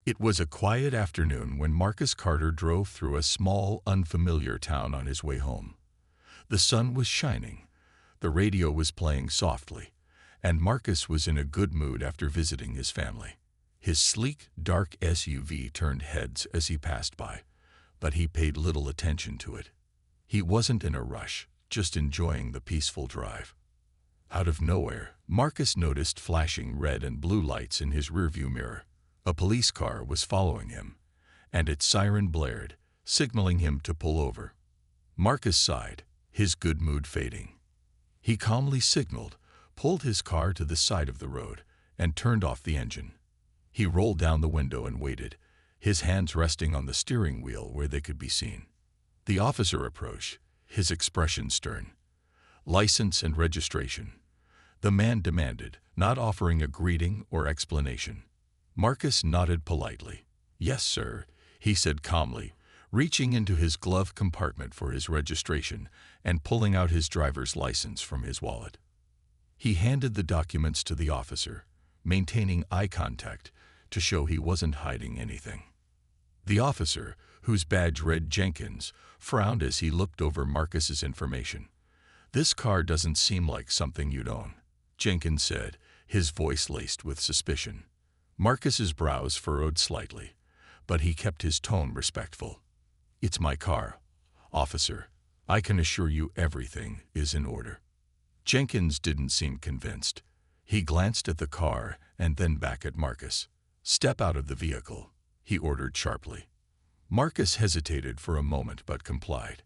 It was a quiet afternoon when Marcus Carter drove through a small, unfamiliar town on his way home. The sun was shining, the radio was playing softly, and Marcus was in a good mood after visiting his family. His sleek, dark SUV turned heads as he passed by, but he paid little attention to it. He wasn't in a rush, just enjoying the peaceful drive. Out of nowhere, Marcus noticed flashing red and blue lights in his rearview mirror. A police car was following him, and its siren blared, signaling him to pull over. Marcus sighed, his good mood fading. He calmly signaled, pulled his car to the side of the road, and turned off the engine. He rolled down the window and waited, his hands resting on the steering wheel where they could be seen. The officer approached, his expression stern. "License and registration," the man demanded, not offering a greeting or explanation. Marcus nodded politely. "Yes, sir," he said calmly, reaching into his glove compartment for his registration and pulling out his driver's license from his wallet. He handed the documents to the officer, maintaining eye contact to show he wasn't hiding anything. The officer, whose badge read Jenkins, frowned as he looked over Marcus's information. "This car doesn't seem like something you'd own," Jenkins said, his voice laced with suspicion. Marcus's brows furrowed slightly, but he kept his tone respectful. "It's my car, officer. I can assure you everything is in order." Jenkins didn't seem convinced. He glanced at the car and then back at Marcus. "Step out of the vehicle," he ordered sharply. Marcus hesitated for a moment but complied.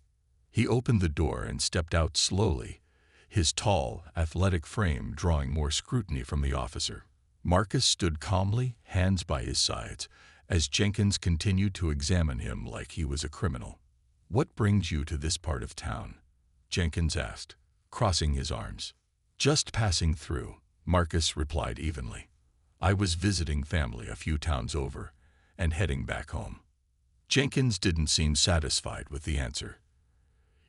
He opened the door and stepped out slowly, his tall, athletic frame drawing more scrutiny from the officer. Marcus stood calmly, hands by his sides, as Jenkins continued to examine him like he was a criminal. "What brings you to this part of town?" Jenkins asked, crossing his arms. "Just passing through," Marcus replied evenly. "I was visiting family a few towns over and heading back home." Jenkins didn't seem satisfied with the answer.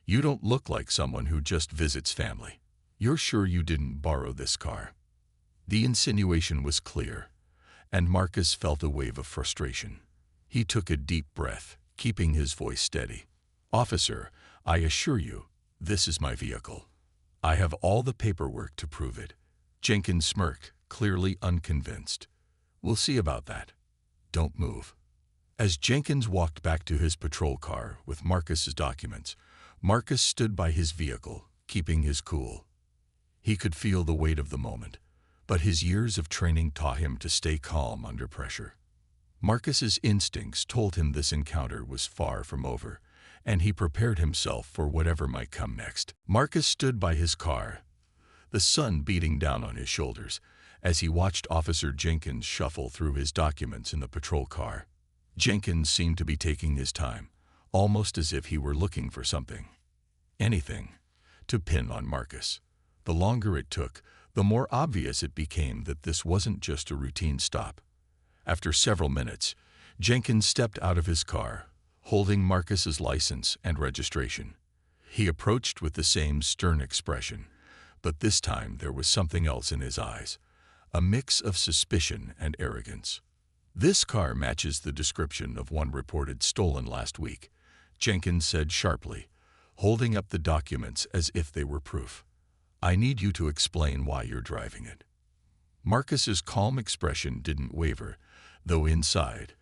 "You don't look like someone who just visits family. You're sure you didn't borrow this car?" The insinuation was clear, and Marcus felt a wave of frustration. He took a deep breath, keeping his voice steady. "Officer, I assure you, this is my vehicle. I have all the paperwork to prove it." Jenkins smirked, clearly unconvinced. "We'll see about that. Don't move." As Jenkins walked back to his patrol car with Marcus's documents, Marcus stood by his vehicle, keeping his cool. He could feel the weight of the moment, but his years of training taught him to stay calm under pressure. Marcus's instincts told him this encounter was far from over, and he prepared himself for whatever might come next. Marcus stood by his car, the sun beating down on his shoulders, as he watched Officer Jenkins shuffle through his documents in the patrol car. Jenkins seemed to be taking his time, almost as if he were looking for something, anything, to pin on Marcus. The longer it took, the more obvious it became that this wasn't just a routine stop. After several minutes, Jenkins stepped out of his car, holding Marcus's license and registration. He approached with the same stern expression, but this time there was something else in his eyes, a mix of suspicion and arrogance. "This car matches the description of one reported stolen last week," Jenkins said sharply, holding up the documents as if they were proof. "I need you to explain why you're driving it." Marcus's calm expression didn't waver, though inside,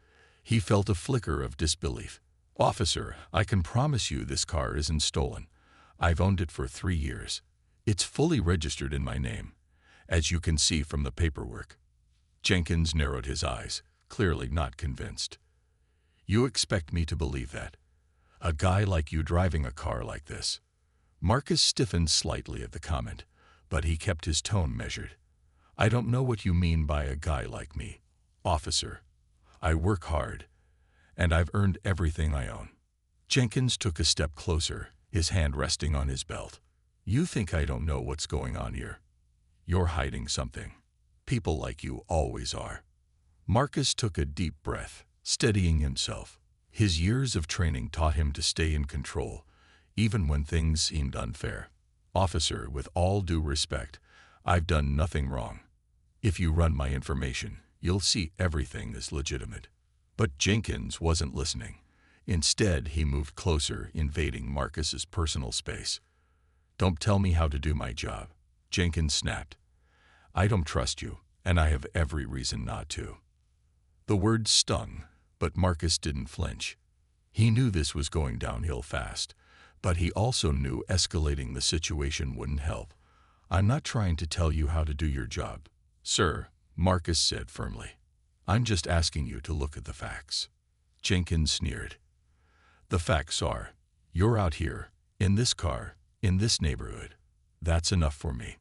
he felt a flicker of disbelief. "Officer, I can promise you this car isn't stolen. I've owned it for 3 years. It's fully registered in my name, as you can see from the paperwork." Jenkins narrowed his eyes, clearly not convinced. "You expect me to believe that? A guy like you driving a car like this?" Marcus stiffened slightly at the comment, but he kept his tone measured. "I don't know what you mean by a guy like me, officer. I work hard, and I've earned everything I own." Jenkins took a step closer, his hand resting on his belt. "You think I don't know what's going on here? You're hiding something. People like you always are." Marcus took a deep breath, steadying himself. His years of training taught him to stay in control, even when things seemed unfair. "Officer, with all due respect, I've done nothing wrong. If you run my information, you'll see everything is legitimate." But Jenkins wasn't listening. Instead, he moved closer, invading Marcus's personal space. "Don't tell me how to do my job," Jenkins snapped. "I don't trust you, and I have every reason not to." The words stung, but Marcus didn't flinch. He knew this was going downhill fast, but he also knew escalating the situation wouldn't help. "I'm not trying to tell you how to do your job, sir," Marcus said firmly. "I'm just asking you to look at the facts." Jenkins sneered. "The facts are, you're out here, in this car, in this neighborhood. That's enough for me."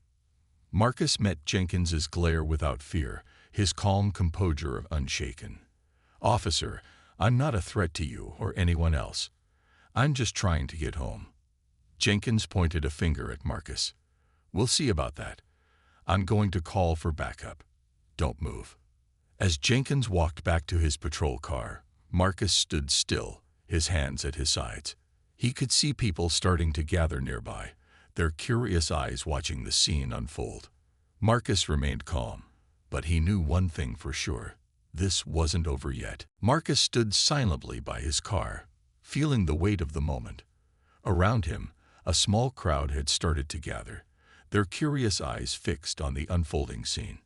Marcus met Jenkins's glare without fear, his calm composure unshaken. "Officer, I'm not a threat to you or anyone else. I'm just trying to get home." Jenkins pointed a finger at Marcus. "We'll see about that. I'm going to call for backup. Don't move." As Jenkins walked back to his patrol car, Marcus stood still, his hands at his sides. He could see people starting to gather nearby, their curious eyes watching the scene unfold. Marcus remained calm, but he knew one thing for sure. This wasn't over yet. Marcus stood silently by his car, feeling the weight of the moment. Around him, a small crowd had started to gather, their curious eyes fixed on the unfolding scene.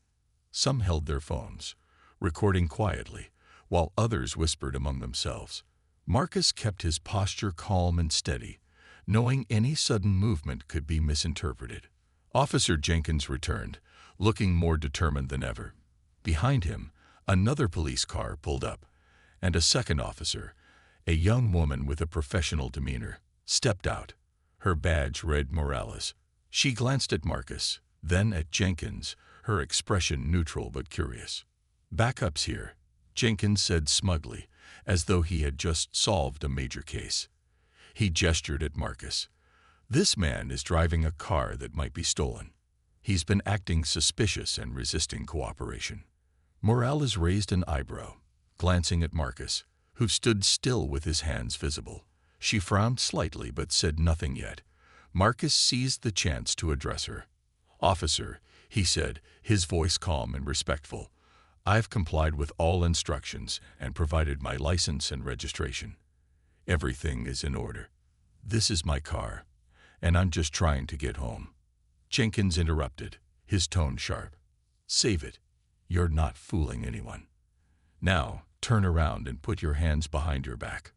Some held their phones, recording quietly, while others whispered among themselves. Marcus kept his posture calm and steady, knowing any sudden movement could be misinterpreted. Officer Jenkins returned, looking more determined than ever. Behind him, another police car pulled up, and a second officer, a young woman with a professional demeanor, stepped out. Her badge read Morales. She glanced at Marcus, then at Jenkins, her expression neutral but curious. "Backup's here," Jenkins said smugly, as though he had just solved a major case. He gestured at Marcus. "This man is driving a car that might be stolen. He's been acting suspicious and resisting cooperation." Morales raised an eyebrow, glancing at Marcus, who stood still with his hands visible. She frowned slightly but said nothing yet. Marcus seized the chance to address her. "Officer," he said, his voice calm and respectful, "I've complied with all instructions and provided my license and registration. Everything is in order. This is my car, and I'm just trying to get home." Jenkins interrupted, his tone sharp. "Save it. You're not fooling anyone. Now, turn around and put your hands behind your back."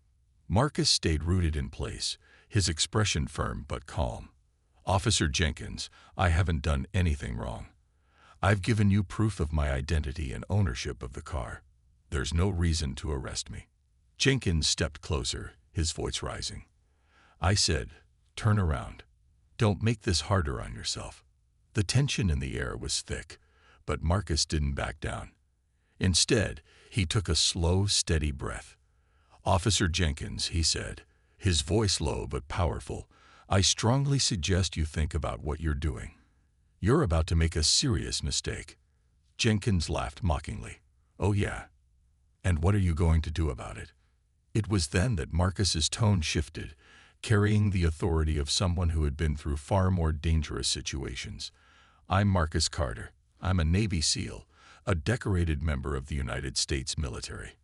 Marcus stayed rooted in place, his expression firm but calm. "Officer Jenkins, I haven't done anything wrong. I've given you proof of my identity and ownership of the car. There's no reason to arrest me." Jenkins stepped closer, his voice rising. "I said, turn around. Don't make this harder on yourself." The tension in the air was thick, but Marcus didn't back down. Instead, he took a slow, steady breath. "Officer Jenkins," he said, his voice low but powerful, "I strongly suggest you think about what you're doing. You're about to make a serious mistake." Jenkins laughed mockingly. "Oh yeah? And what are you going to do about it?" It was then that Marcus's tone shifted, carrying the authority of someone who had been through far more dangerous situations. "I'm Marcus Carter. I'm a Navy SEAL, a decorated member of the United States military.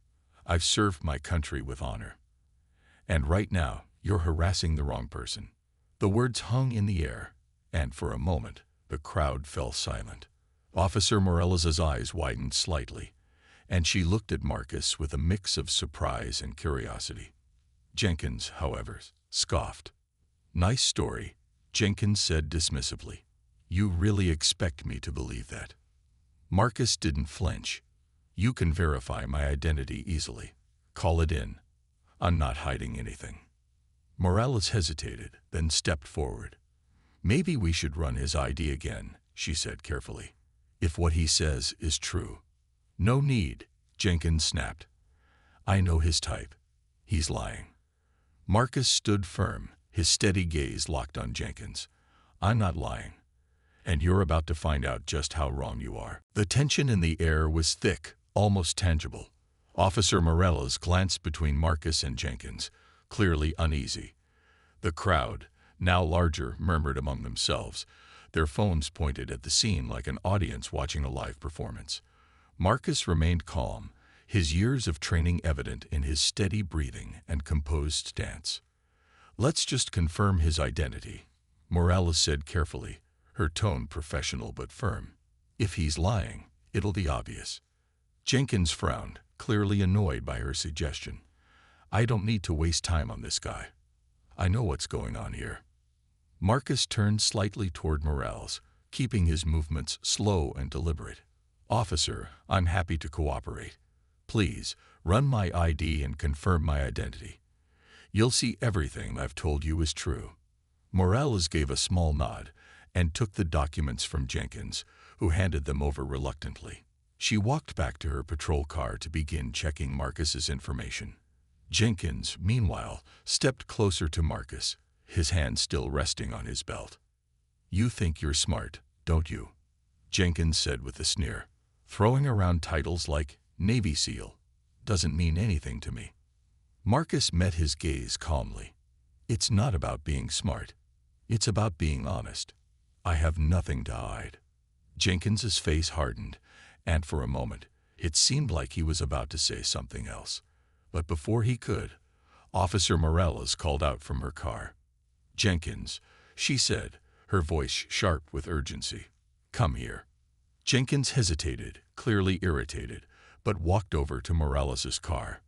I've served my country with honor. And right now, you're harassing the wrong person." The words hung in the air, and for a moment, the crowd fell silent. Officer Morales' eyes widened slightly, and she looked at Marcus with a mix of surprise and curiosity. Jenkins, however, scoffed. "Nice story," Jenkins said dismissively. "You really expect me to believe that?" Marcus didn't flinch. "You can verify my identity easily. Call it in. I'm not hiding anything." Morales hesitated, then stepped forward. "Maybe we should run his ID again," she said carefully, "if what he says is true." "No need," Jenkins snapped. "I know his type. He's lying." Marcus stood firm, his steady gaze locked on Jenkins. "I'm not lying. And you're about to find out just how wrong you are." The tension in the air was thick, almost tangible. Officer Morales glanced between Marcus and Jenkins, clearly uneasy. The crowd, now larger, murmured among themselves, their phones pointed at the scene like an audience watching a live performance. Marcus remained calm, his years of training evident in his steady breathing and composed stance. "Let's just confirm his identity," Morales said carefully, her tone professional but firm. "If he's lying, it'll be obvious." Jenkins frowned, clearly annoyed by her suggestion. "I don't need to waste time on this guy. I know what's going on here." Marcus turned slightly toward Morales, keeping his movements slow and deliberate. "Officer, I'm happy to cooperate. Please, run my ID and confirm my identity. You'll see everything I've told you is true." Morales gave a small nod and took the documents from Jenkins, who handed them over reluctantly. She walked back to her patrol car to begin checking Marcus's information. Jenkins, meanwhile, stepped closer to Marcus, his hand still resting on his belt. "You think you're smart, don't you?" Jenkins said with a sneer. "Throwing around titles like Navy SEAL doesn't mean anything to me." Marcus met his gaze calmly. "It's not about being smart. It's about being honest. I have nothing to hide." Jenkins's face hardened, and for a moment, it seemed like he was about to say something else. But before he could, Officer Morales called out from her car. "Jenkins," she said, her voice sharp with urgency. "Come here." Jenkins hesitated, clearly irritated, but walked over to Morales's car.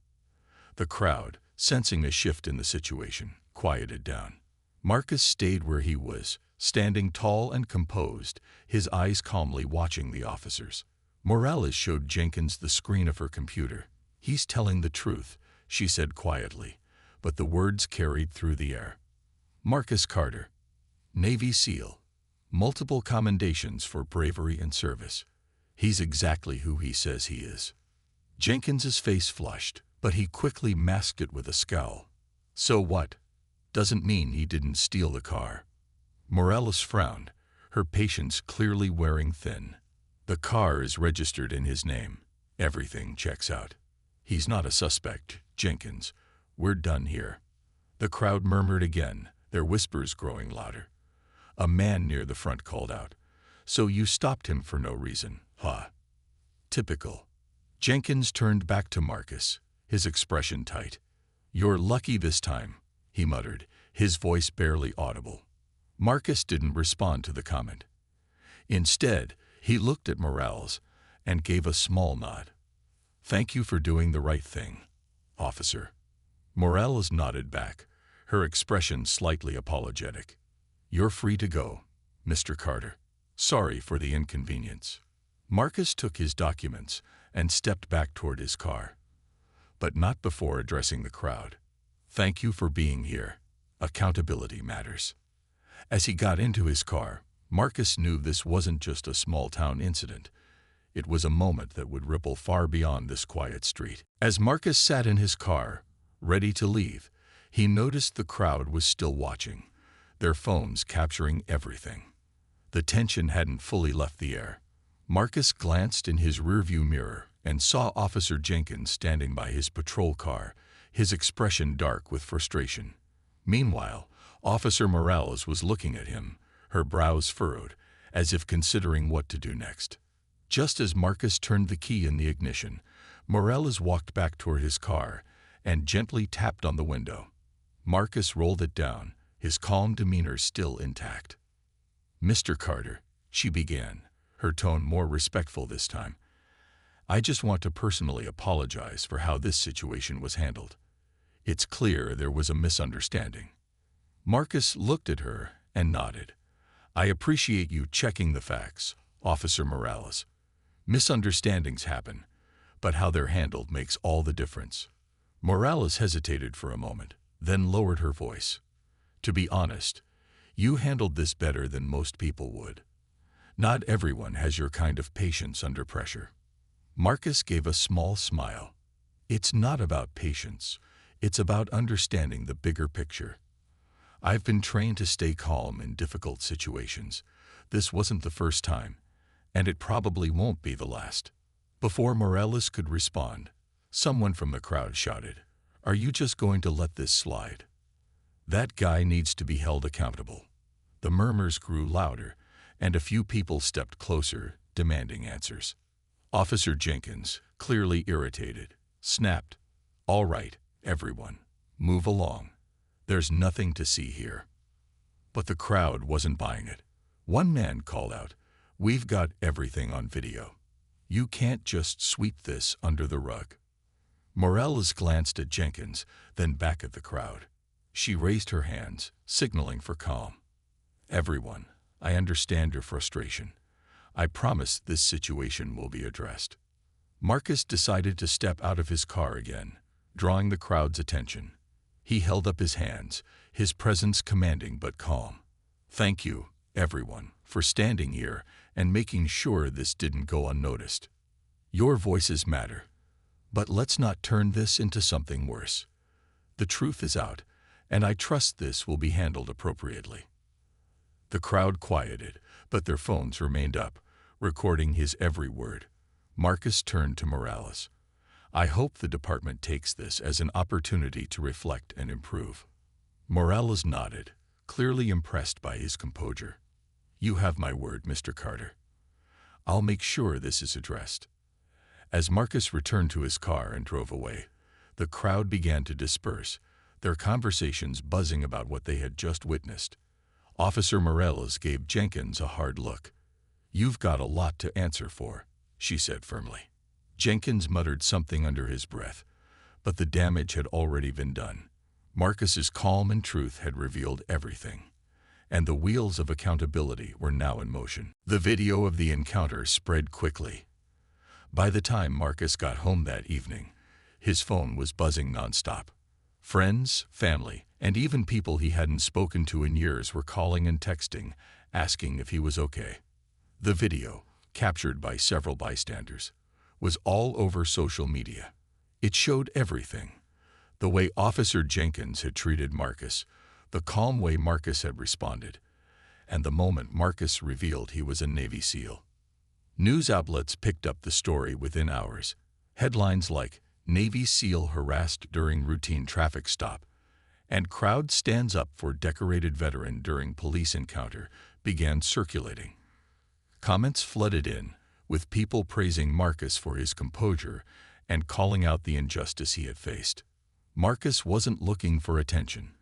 The crowd, sensing a shift in the situation, quieted down. Marcus stayed where he was, standing tall and composed, his eyes calmly watching the officers. Morales showed Jenkins the screen of her computer. "He's telling the truth," she said quietly, but the words carried through the air. "Marcus Carter, Navy SEAL, multiple commendations for bravery and service. He's exactly who he says he is." Jenkins's face flushed, but he quickly masked it with a scowl. "So what? Doesn't mean he didn't steal the car." Morales frowned, her patience clearly wearing thin. "The car is registered in his name. Everything checks out. He's not a suspect, Jenkins. We're done here." The crowd murmured again, their whispers growing louder. A man near the front called out, "So you stopped him for no reason, huh?" "Typical." Jenkins turned back to Marcus, his expression tight. "You're lucky this time," he muttered, his voice barely audible. Marcus didn't respond to the comment. Instead, he looked at Morales and gave a small nod. "Thank you for doing the right thing, officer." Morales nodded back, her expression slightly apologetic. "You're free to go, Mr. Carter. Sorry for the inconvenience." Marcus took his documents and stepped back toward his car, but not before addressing the crowd. "Thank you for being here. Accountability matters." As he got into his car, Marcus knew this wasn't just a small-town incident. It was a moment that would ripple far beyond this quiet street. As Marcus sat in his car, ready to leave, he noticed the crowd was still watching, their phones capturing everything. The tension hadn't fully left the air. Marcus glanced in his rearview mirror and saw Officer Jenkins standing by his patrol car, his expression dark with frustration. Meanwhile, Officer Morales was looking at him, her brows furrowed, as if considering what to do next. Just as Marcus turned the key in the ignition, Morales walked back toward his car and gently tapped on the window. Marcus rolled it down, his calm demeanor still intact. "Mr. Carter," she began, her tone more respectful this time, "I just want to personally apologize for how this situation was handled. It's clear there was a misunderstanding." Marcus looked at her and nodded. "I appreciate you checking the facts, Officer Morales. Misunderstandings happen, but how they're handled makes all the difference." Morales hesitated for a moment, then lowered her voice. "To be honest, you handled this better than most people would. Not everyone has your kind of patience under pressure." Marcus gave a small smile. "It's not about patience. It's about understanding the bigger picture. I've been trained to stay calm in difficult situations. This wasn't the first time, and it probably won't be the last." Before Morales could respond, someone from the crowd shouted, "Are you just going to let this slide? That guy needs to be held accountable." The murmurs grew louder, and a few people stepped closer, demanding answers. Officer Jenkins, clearly irritated, snapped, "All right, everyone, move along. There's nothing to see here." But the crowd wasn't buying it. One man called out, "We've got everything on video. You can't just sweep this under the rug." Morales glanced at Jenkins, then back at the crowd. She raised her hands, signaling for calm. "Everyone, I understand your frustration. I promise this situation will be addressed." Marcus decided to step out of his car again, drawing the crowd's attention. He held up his hands, his presence commanding but calm. "Thank you, everyone, for standing here and making sure this didn't go unnoticed. Your voices matter, but let's not turn this into something worse. The truth is out, and I trust this will be handled appropriately." The crowd quieted, but their phones remained up, recording his every word. Marcus turned to Morales. "I hope the department takes this as an opportunity to reflect and improve." Morales nodded, clearly impressed by his composure. "You have my word, Mr. Carter. I'll make sure this is addressed." As Marcus returned to his car and drove away, the crowd began to disperse, their conversations buzzing about what they had just witnessed. Officer Morales gave Jenkins a hard look. "You've got a lot to answer for," she said firmly. Jenkins muttered something under his breath, but the damage had already been done. Marcus's calm and truth had revealed everything, and the wheels of accountability were now in motion. The video of the encounter spread quickly. By the time Marcus got home that evening, his phone was buzzing nonstop. Friends, family, and even people he hadn't spoken to in years were calling and texting, asking if he was okay. The video, captured by several bystanders, was all over social media. It showed everything: the way Officer Jenkins had treated Marcus, the calm way Marcus had responded, and the moment Marcus revealed he was a Navy SEAL. News outlets picked up the story within hours. Headlines like "Navy SEAL harassed during routine traffic stop" and "Crowd stands up for decorated veteran during police encounter" began circulating. Comments flooded in, with people praising Marcus for his composure and calling out the injustice he had faced. Marcus wasn't looking for attention.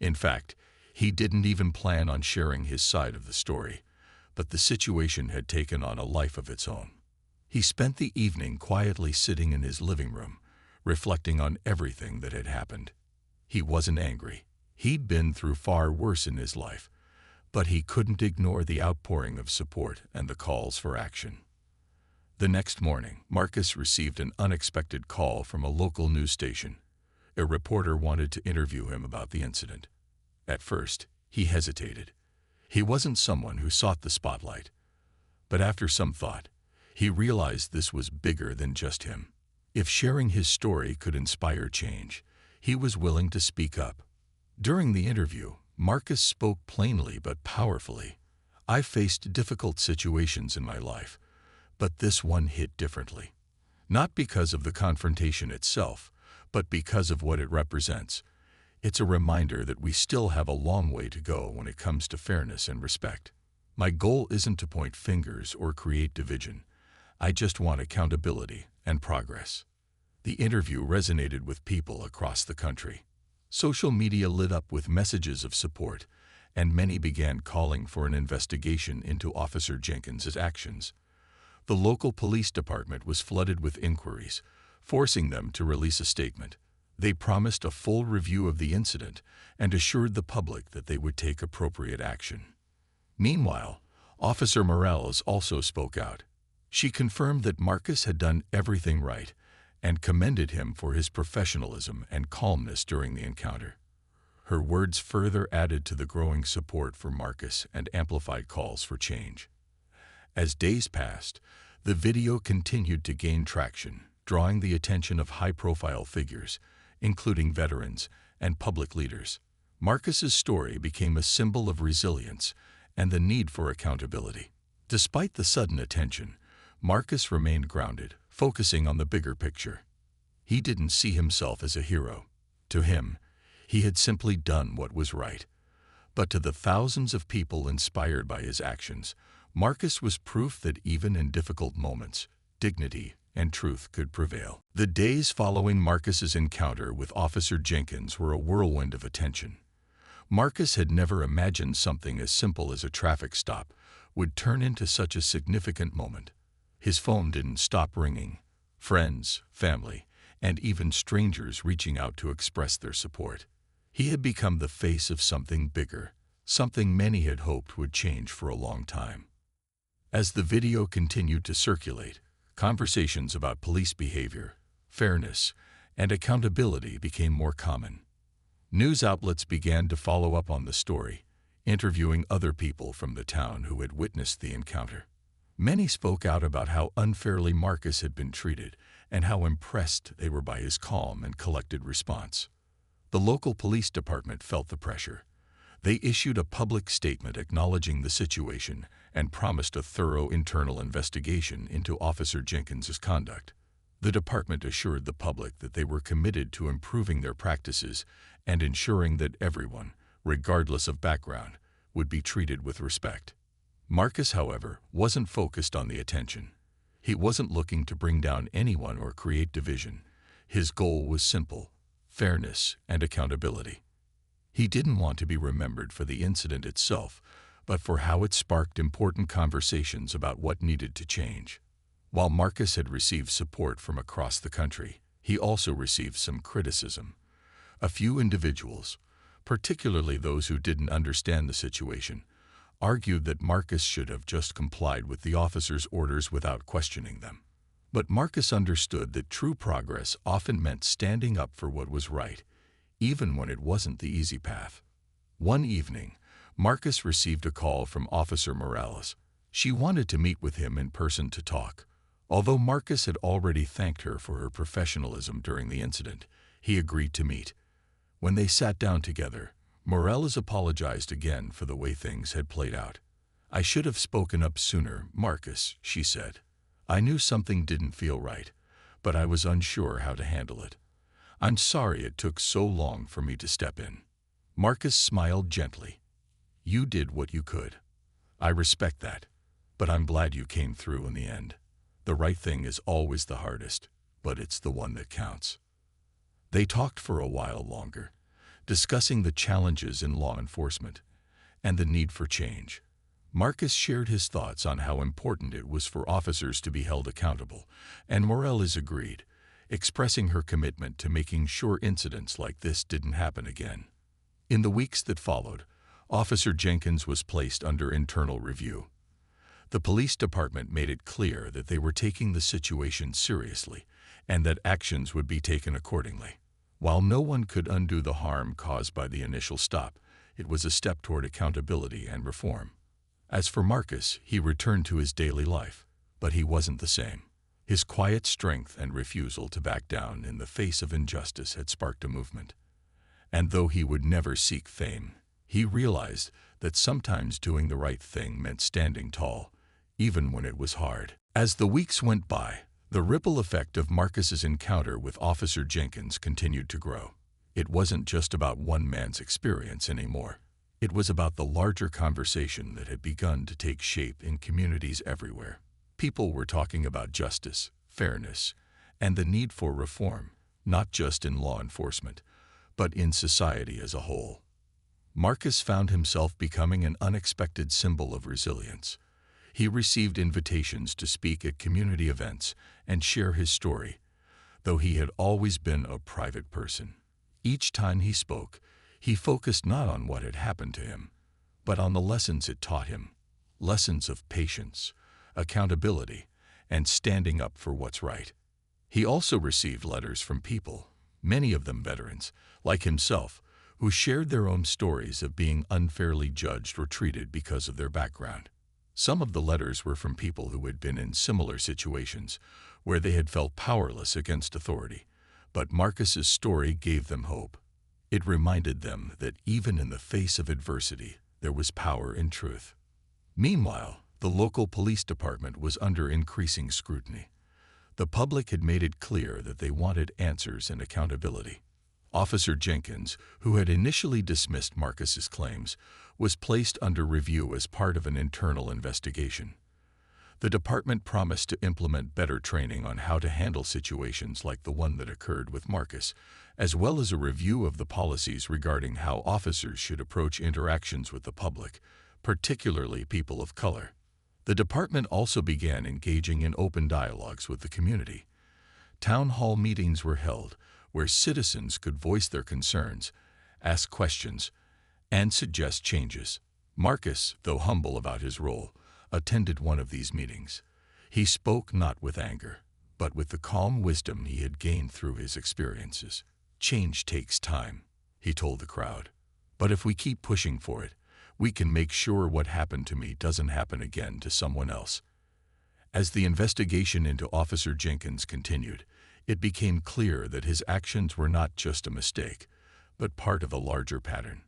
In fact, he didn't even plan on sharing his side of the story, but the situation had taken on a life of its own. He spent the evening quietly sitting in his living room, reflecting on everything that had happened. He wasn't angry. He'd been through far worse in his life, but he couldn't ignore the outpouring of support and the calls for action. The next morning, Marcus received an unexpected call from a local news station. A reporter wanted to interview him about the incident. At first, he hesitated. He wasn't someone who sought the spotlight. But after some thought, he realized this was bigger than just him. If sharing his story could inspire change, he was willing to speak up. During the interview, Marcus spoke plainly but powerfully. "I've faced difficult situations in my life, but this one hit differently. Not because of the confrontation itself, but because of what it represents. It's a reminder that we still have a long way to go when it comes to fairness and respect. My goal isn't to point fingers or create division. I just want accountability and progress." The interview resonated with people across the country. Social media lit up with messages of support, and many began calling for an investigation into Officer Jenkins' actions. The local police department was flooded with inquiries, forcing them to release a statement. They promised a full review of the incident and assured the public that they would take appropriate action. Meanwhile, Officer Morales also spoke out. She confirmed that Marcus had done everything right and commended him for his professionalism and calmness during the encounter. Her words further added to the growing support for Marcus and amplified calls for change. As days passed, the video continued to gain traction, drawing the attention of high-profile figures, including veterans and public leaders. Marcus's story became a symbol of resilience and the need for accountability. Despite the sudden attention, Marcus remained grounded, focusing on the bigger picture. He didn't see himself as a hero. To him, he had simply done what was right. But to the thousands of people inspired by his actions, Marcus was proof that even in difficult moments, dignity, and truth could prevail. The days following Marcus's encounter with Officer Jenkins were a whirlwind of attention. Marcus had never imagined something as simple as a traffic stop would turn into such a significant moment. His phone didn't stop ringing. Friends, family, and even strangers reaching out to express their support. He had become the face of something bigger, something many had hoped would change for a long time. As the video continued to circulate, conversations about police behavior, fairness, and accountability became more common. News outlets began to follow up on the story, interviewing other people from the town who had witnessed the encounter. Many spoke out about how unfairly Marcus had been treated and how impressed they were by his calm and collected response. The local police department felt the pressure. They issued a public statement acknowledging the situation and promised a thorough internal investigation into Officer Jenkins's conduct. The department assured the public that they were committed to improving their practices and ensuring that everyone, regardless of background, would be treated with respect. Marcus, however, wasn't focused on the attention. He wasn't looking to bring down anyone or create division. His goal was simple: fairness and accountability. He didn't want to be remembered for the incident itself, but for how it sparked important conversations about what needed to change. While Marcus had received support from across the country, he also received some criticism. A few individuals, particularly those who didn't understand the situation, argued that Marcus should have just complied with the officer's orders without questioning them. But Marcus understood that true progress often meant standing up for what was right, even when it wasn't the easy path. One evening, Marcus received a call from Officer Morales. She wanted to meet with him in person to talk. Although Marcus had already thanked her for her professionalism during the incident, he agreed to meet. When they sat down together, Morales apologized again for the way things had played out. "I should have spoken up sooner, Marcus," she said. "I knew something didn't feel right, but I was unsure how to handle it. I'm sorry it took so long for me to step in." Marcus smiled gently. "You did what you could. I respect that, but I'm glad you came through in the end. The right thing is always the hardest, but it's the one that counts." They talked for a while longer, discussing the challenges in law enforcement and the need for change. Marcus shared his thoughts on how important it was for officers to be held accountable, and Morales agreed, expressing her commitment to making sure incidents like this didn't happen again. In the weeks that followed, Officer Jenkins was placed under internal review. The police department made it clear that they were taking the situation seriously and that actions would be taken accordingly. While no one could undo the harm caused by the initial stop, it was a step toward accountability and reform. As for Marcus, he returned to his daily life, but he wasn't the same. His quiet strength and refusal to back down in the face of injustice had sparked a movement. And though he would never seek fame, he realized that sometimes doing the right thing meant standing tall, even when it was hard. As the weeks went by, the ripple effect of Marcus's encounter with Officer Jenkins continued to grow. It wasn't just about one man's experience anymore. It was about the larger conversation that had begun to take shape in communities everywhere. People were talking about justice, fairness, and the need for reform, not just in law enforcement, but in society as a whole. Marcus found himself becoming an unexpected symbol of resilience. He received invitations to speak at community events and share his story, though he had always been a private person. Each time he spoke, he focused not on what had happened to him, but on the lessons it taught him, lessons of patience, accountability, and standing up for what's right. He also received letters from people, many of them veterans, like himself, who shared their own stories of being unfairly judged or treated because of their background. Some of the letters were from people who had been in similar situations, where they had felt powerless against authority, but Marcus's story gave them hope. It reminded them that even in the face of adversity, there was power in truth. Meanwhile, the local police department was under increasing scrutiny. The public had made it clear that they wanted answers and accountability. Officer Jenkins, who had initially dismissed Marcus's claims, was placed under review as part of an internal investigation. The department promised to implement better training on how to handle situations like the one that occurred with Marcus, as well as a review of the policies regarding how officers should approach interactions with the public, particularly people of color. The department also began engaging in open dialogues with the community. Town hall meetings were held where citizens could voice their concerns, ask questions, and suggest changes. Marcus, though humble about his role, attended one of these meetings. He spoke not with anger, but with the calm wisdom he had gained through his experiences. "Change takes time," he told the crowd. "But if we keep pushing for it, we can make sure what happened to me doesn't happen again to someone else." As the investigation into Officer Jenkins continued, it became clear that his actions were not just a mistake, but part of a larger pattern.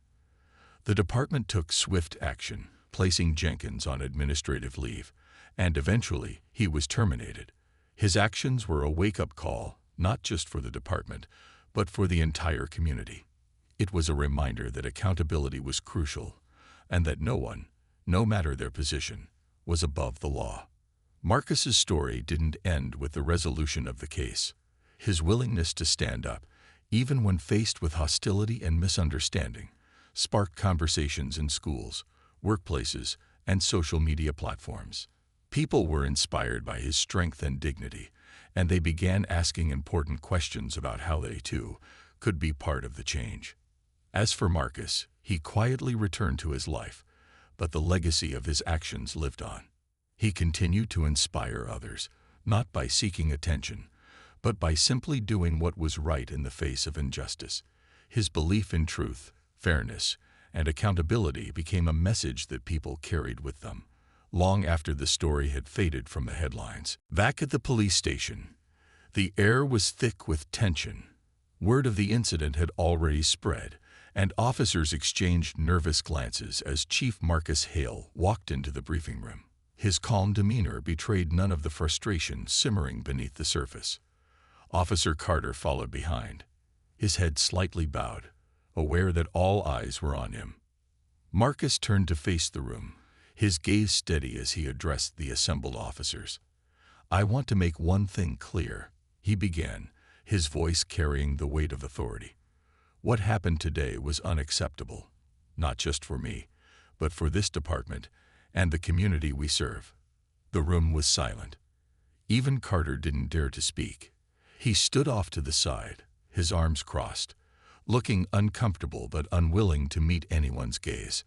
The department took swift action, placing Jenkins on administrative leave, and eventually he was terminated. His actions were a wake-up call, not just for the department, but for the entire community. It was a reminder that accountability was crucial, and that no one, no matter their position, was above the law. Marcus's story didn't end with the resolution of the case. His willingness to stand up, even when faced with hostility and misunderstanding, sparked conversations in schools, workplaces, and social media platforms. People were inspired by his strength and dignity, and they began asking important questions about how they, too, could be part of the change. As for Marcus, he quietly returned to his life, but the legacy of his actions lived on. He continued to inspire others, not by seeking attention, but by simply doing what was right in the face of injustice. His belief in truth, fairness, and accountability became a message that people carried with them, long after the story had faded from the headlines. Back at the police station, the air was thick with tension. Word of the incident had already spread, and officers exchanged nervous glances as Chief Marcus Hale walked into the briefing room. His calm demeanor betrayed none of the frustration simmering beneath the surface. Officer Carter followed behind, his head slightly bowed, aware that all eyes were on him. Marcus turned to face the room, his gaze steady as he addressed the assembled officers. "I want to make one thing clear," he began, his voice carrying the weight of authority. "What happened today was unacceptable, not just for me, but for this department and the community we serve." The room was silent. Even Carter didn't dare to speak. He stood off to the side, his arms crossed, looking uncomfortable but unwilling to meet anyone's gaze.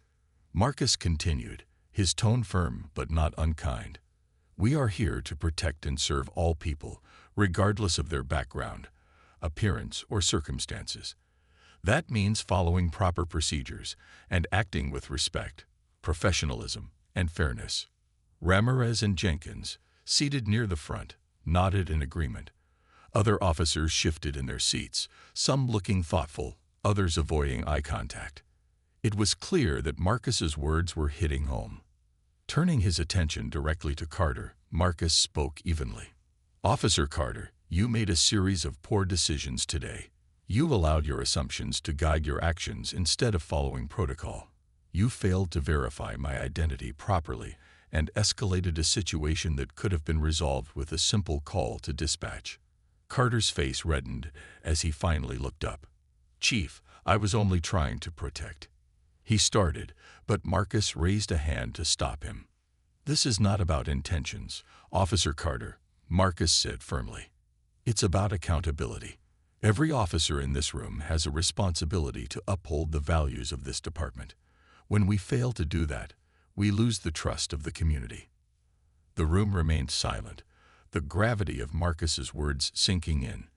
Marcus continued, his tone firm but not unkind. "We are here to protect and serve all people, regardless of their background, appearance, or circumstances. That means following proper procedures and acting with respect, professionalism, and fairness." Ramirez and Jenkins, seated near the front, nodded in agreement. Other officers shifted in their seats, some looking thoughtful, others avoiding eye contact. It was clear that Marcus's words were hitting home. Turning his attention directly to Carter, Marcus spoke evenly. "Officer Carter, you made a series of poor decisions today. You allowed your assumptions to guide your actions instead of following protocol. You failed to verify my identity properly and escalated a situation that could have been resolved with a simple call to dispatch." Carter's face reddened as he finally looked up. "Chief, I was only trying to protect." He started, but Marcus raised a hand to stop him. "This is not about intentions, Officer Carter," Marcus said firmly. "It's about accountability. Every officer in this room has a responsibility to uphold the values of this department. When we fail to do that, we lose the trust of the community." The room remained silent, the gravity of Marcus's words sinking in.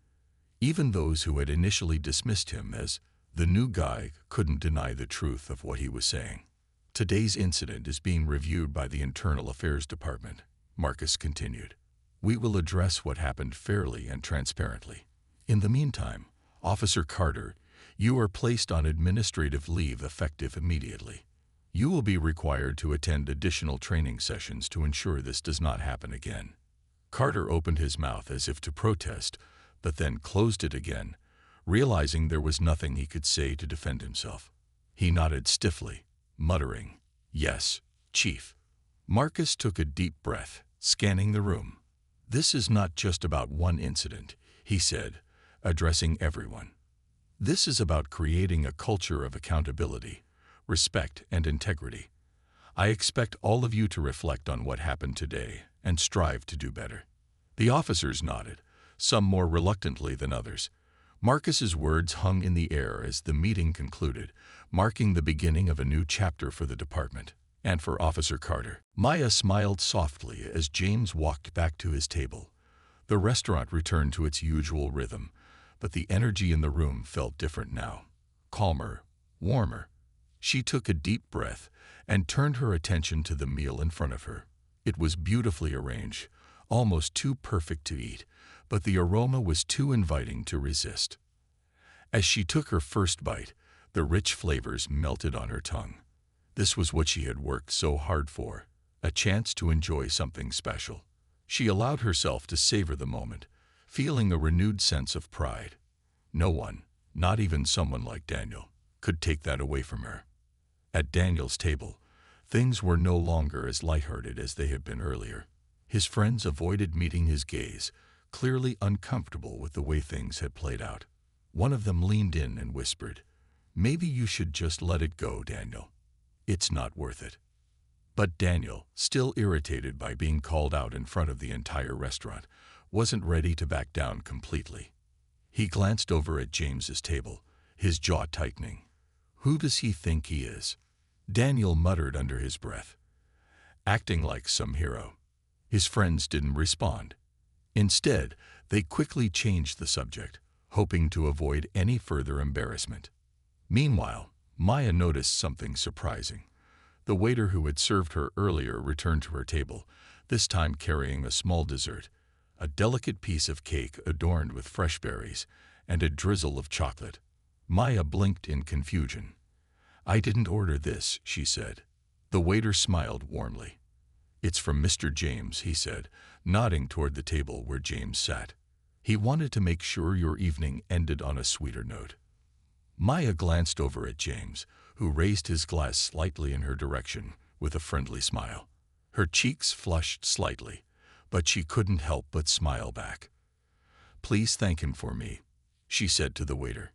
Even those who had initially dismissed him as the new guy couldn't deny the truth of what he was saying. "Today's incident is being reviewed by the Internal Affairs Department," Marcus continued. "We will address what happened fairly and transparently. In the meantime, Officer Carter, you are placed on administrative leave effective immediately. You will be required to attend additional training sessions to ensure this does not happen again." Carter opened his mouth as if to protest, but then closed it again, realizing there was nothing he could say to defend himself. He nodded stiffly, muttering, "Yes, Chief." Marcus took a deep breath, scanning the room. "This is not just about one incident," he said, addressing everyone. "This is about creating a culture of accountability, respect, and integrity. I expect all of you to reflect on what happened today and strive to do better." The officers nodded, some more reluctantly than others. Marcus's words hung in the air as the meeting concluded, marking the beginning of a new chapter for the department and for Officer Carter. Maya smiled softly as James walked back to his table. The restaurant returned to its usual rhythm, but the energy in the room felt different now, calmer, warmer. She took a deep breath and turned her attention to the meal in front of her. It was beautifully arranged, almost too perfect to eat, but the aroma was too inviting to resist. As she took her first bite, the rich flavors melted on her tongue. This was what she had worked so hard for, a chance to enjoy something special. She allowed herself to savor the moment, feeling a renewed sense of pride. No one, not even someone like Daniel, could take that away from her. At Daniel's table, things were no longer as lighthearted as they had been earlier. His friends avoided meeting his gaze, clearly uncomfortable with the way things had played out. One of them leaned in and whispered, "Maybe you should just let it go, Daniel. It's not worth it." But Daniel, still irritated by being called out in front of the entire restaurant, wasn't ready to back down completely. He glanced over at James's table, his jaw tightening. "Who does he think he is?" Daniel muttered under his breath, acting like some hero. His friends didn't respond. Instead, they quickly changed the subject, hoping to avoid any further embarrassment. Meanwhile, Maya noticed something surprising. The waiter who had served her earlier returned to her table, this time carrying a small dessert, a delicate piece of cake adorned with fresh berries and a drizzle of chocolate. Maya blinked in confusion. "I didn't order this," she said. The waiter smiled warmly. "It's from Mr. James," he said, nodding toward the table where James sat. "He wanted to make sure your evening ended on a sweeter note." Maya glanced over at James, who raised his glass slightly in her direction with a friendly smile. Her cheeks flushed slightly, but she couldn't help but smile back. "Please thank him for me," she said to the waiter.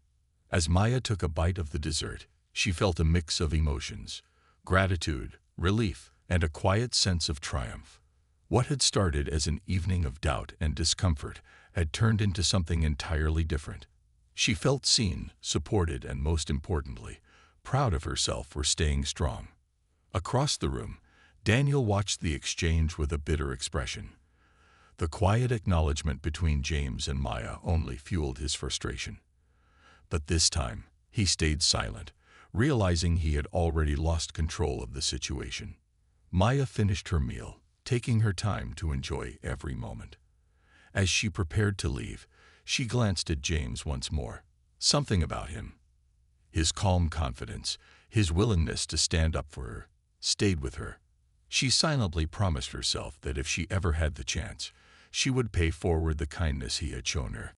As Maya took a bite of the dessert, she felt a mix of emotions: gratitude, relief, and a quiet sense of triumph. What had started as an evening of doubt and discomfort had turned into something entirely different. She felt seen, supported, and most importantly, proud of herself for staying strong. Across the room, Daniel watched the exchange with a bitter expression. The quiet acknowledgement between James and Maya only fueled his frustration. But this time, he stayed silent, realizing he had already lost control of the situation. Maya finished her meal, taking her time to enjoy every moment. As she prepared to leave, she glanced at James once more. Something about him, his calm confidence, his willingness to stand up for her, stayed with her. She silently promised herself that if she ever had the chance, she would pay forward the kindness he had shown her.